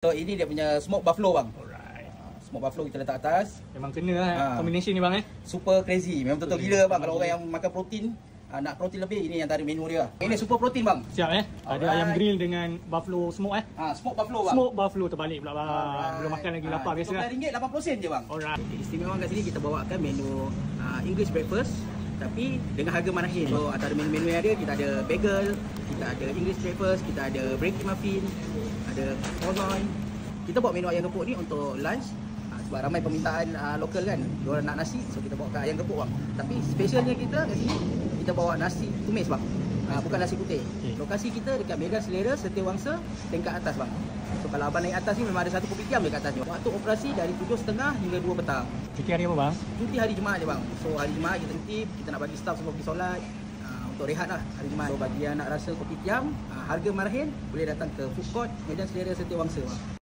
So ini dia punya smoked buffalo bang. Alright. Smoked buffalo kita letak atas. Memang kena lah combination ni bang Super crazy. Memang betul gila bang. Kalau orang yang makan protein, nak protein lebih, ini antara menu dia. Ini super protein bang. Siap Ada ayam grill dengan buffalo smoke Smoked buffalo bang. Smoke buffalo terbalik pula bang. Belum makan lagi lapar biasa lah. RM12.80 je bang. Alright. Istimewa kat sini kita bawakan menu English breakfast tapi dengan harga marahin. So antara menu-menu yang ada, kita ada bagel, kita ada English breakfast, kita ada breaky muffin, ada croissant. Kita buat menu ayam gepuk ni untuk lunch sebab ramai permintaan lokal kan. Diorang nak nasi, so kita bawakan ayam gepuk bang. Tapi specialnya kita kat sini, kita bawa nasi tumis bang. Bukan nasi putih. Lokasi kita dekat Medan Selera, Setiawangsa, tingkat atas bang. So kalau abang naik atas ni memang ada satu kopitiam dekat atas ni. Waktu operasi dari 7.30 hingga 2 petang. Cuti hari apa bang? Cuti hari Jumaat je bang. So hari Jumaat kita tertib, kita nak bagi staff semua pergi solat untuk rehat lah hari Jumaat. So bagi yang nak rasa kopitiam, harga marahin, boleh datang ke food court Medan Selera Setiawangsa bang.